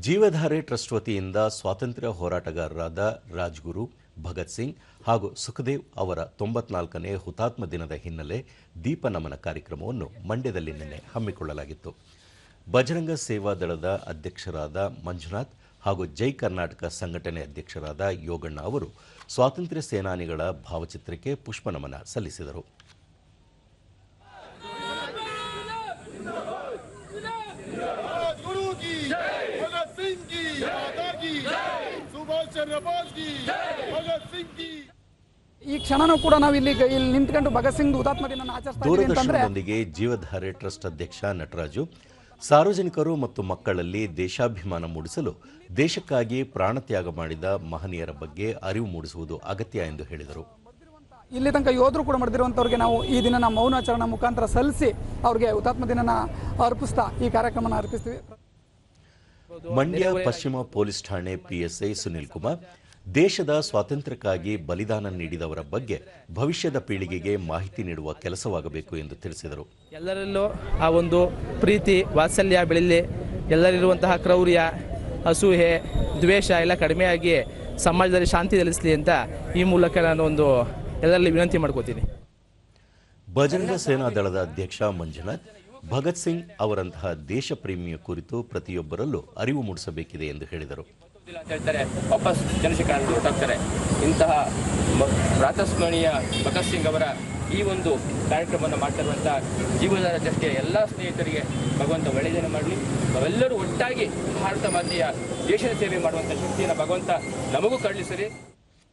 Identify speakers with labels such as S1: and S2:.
S1: ಜೀವಧಾರೆ trust ವತಿಯಿಂದ ಸ್ವಾತಂತ್ರ್ಯ ಹೋರಾಟಗಾರರಾದ ರಾಜ್ಗುರು, ಭಗತ್ ಸಿಂಗ್ ಹಾಗೂ ಸುಖದೇವ್ ಅವರ 94ನೇ ಹುತಾತ್ಮ ದಿನದ ಹಿನ್ನೆಲೆ ದೀಪ ನಮನ ಕಾರ್ಯಕ್ರಮವನ್ನು ಮಂಡ್ಯದಲ್ಲಿ ನಿನ್ನೆ ಹಮ್ಮಿಕೊಳ್ಳಲಾಗಿತ್ತು. ಬಜರಂಗ ಸೇವಾ ದಳದ ಅಧ್ಯಕ್ಷರಾದ ಮಂಜುನಾಥ್ ಹಾಗೂ ಜೈ ಕರ್ನಾಟಕ ಸಂಘಟನೆ ಅಧ್ಯಕ್ಷರಾದ ಯೋಗಣ್ಣ ಅವರು ಸ್ವಾತಂತ್ರ್ಯ ಸೇನಾನಿಗಳ ಭಾವಚಿತ್ರಕ್ಕೆ ಪುಷ್ಪನಮನ ಸಲ್ಲಿಸಿದರು.
S2: ಈ ಕ್ಷಣನೂ ಕೂಡ ನಾವು ಇಲ್ಲಿ ನಿಂತ್ಕೊಂಡು ಭಗತ್ ಸಿಂಗ್ ಹುತಾತ್ಮ ದಿನ ಆಚರಿಸ್ತಾ ಇದ್ದೀವಿ ಅಂತಂದ್ರೆ
S1: ದೂರದರ್ಶನದೊಂದಿಗೆ ಜೀವಧಾರೆ ಟ್ರಸ್ಟ್ ಅಧ್ಯಕ್ಷ ನಟರಾಜು ಸಾರ್ವಜನಿಕರು ಮತ್ತು ಮಕ್ಕಳಲ್ಲಿ ದೇಶಾಭಿಮಾನ ಮೂಡಿಸಲು ದೇಶಕ್ಕಾಗಿ ಪ್ರಾಣತ್ಯಾಗ ಮಾಡಿದ ಮಹನೀಯರ ಬಗ್ಗೆ ಅರಿವು ಮೂಡಿಸುವುದು ಅಗತ್ಯ ಎಂದು ಹೇಳಿದರು.
S2: ಇಲ್ಲಿ ತನಕ ಯೋಧರು ಕೂಡ ಮಾಡಿರುವಂತವರಿಗೆ ನಾವು ಈ ದಿನ ಮೌನಾಚರಣೆ ಮುಖಾಂತರ ಸಲ್ಲಿಸಿ ಅವರಿಗೆ ಹುತಾತ್ಮ ದಿನನ ಅರ್ಪಿಸ್ತಾ ಈ ಕಾರ್ಯಕ್ರಮನ ಅರ್ಪಿಸ್ತೀವಿ.
S1: ಮಂಡ್ಯ ಪಶ್ಚಿಮ ಪೊಲೀಸ್ ಠಾಣೆ ಪಿಎಸ್ಐ ಸುನಿಲ್ ಕುಮಾರ್ ದೇಶದ ಸ್ವಾತಂತ್ರ್ಯಕ್ಕಾಗಿ ಬಲಿದಾನ ನೀಡಿದವರ ಬಗ್ಗೆ ಭವಿಷ್ಯದ ಪೀಳಿಗೆಗೆ ಮಾಹಿತಿ ನೀಡುವ ಕೆಲಸವಾಗಬೇಕು ಎಂದು ತಿಳಿಸಿದರು.
S3: ಎಲ್ಲರಲ್ಲೂ ಆ ಒಂದು ಪ್ರೀತಿ ವಾತ್ಸಲ್ಯ ಬೆಳೆಯಲಿ, ಎಲ್ಲರಿರುವಂತಹ ಕ್ರೌರ್ಯ, ಅಸೂಹೆ, ದ್ವೇಷ ಎಲ್ಲ ಕಡಿಮೆಯಾಗಿ ಸಮಾಜದಲ್ಲಿ ಶಾಂತಿ ನೆಲೆಸಲಿ ಅಂತ ಈ ಮೂಲಕ ನಾನು ಒಂದು ಎಲ್ಲರಲ್ಲಿ ವಿನಂತಿ ಮಾಡ್ಕೋತೀನಿ.
S1: ಬಜರಂಗ ಸೇನಾ ದಳದ ಅಧ್ಯಕ್ಷ ಮಂಜುನಾಥ್ ಭಗತ್ ಸಿಂಗ್ ಅವರಂತಹ ದೇಶ ಪ್ರೇಮಿಯ ಕುರಿತು ಪ್ರತಿಯೊಬ್ಬರಲ್ಲೂ ಅರಿವು ಮೂಡಿಸಬೇಕಿದೆ ಎಂದು ಹೇಳಿದರು.
S4: ವಾಪಸ್ ಜನಶೇಖರಣೆ ಹೊರಟಾಗ್ತಾರೆ. ಇಂತಹ ಪ್ರಾತಸ್ಮರಣೀಯ ಭಗತ್ ಸಿಂಗ್ ಅವರ ಈ ಒಂದು ಕಾರ್ಯಕ್ರಮವನ್ನು ಮಾಡ್ತಿರುವಂಥ ಜೀವಧಾರೆ ಟ್ರಸ್ಟ್ಗೆ ಎಲ್ಲ ಸ್ನೇಹಿತರಿಗೆ ಭಗವಂತ ಒಳ್ಳೆಯದನ್ನು ಮಾಡಲಿ. ನಾವೆಲ್ಲರೂ ಒಟ್ಟಾಗಿ ಭಾರತ ಮಾತೆಯ ದೇಶದ ಸೇವೆ ಮಾಡುವಂಥ ಶಕ್ತಿಯನ್ನು ಭಗವಂತ ನಮಗೂ ಕರುಣಿಸಲಿ.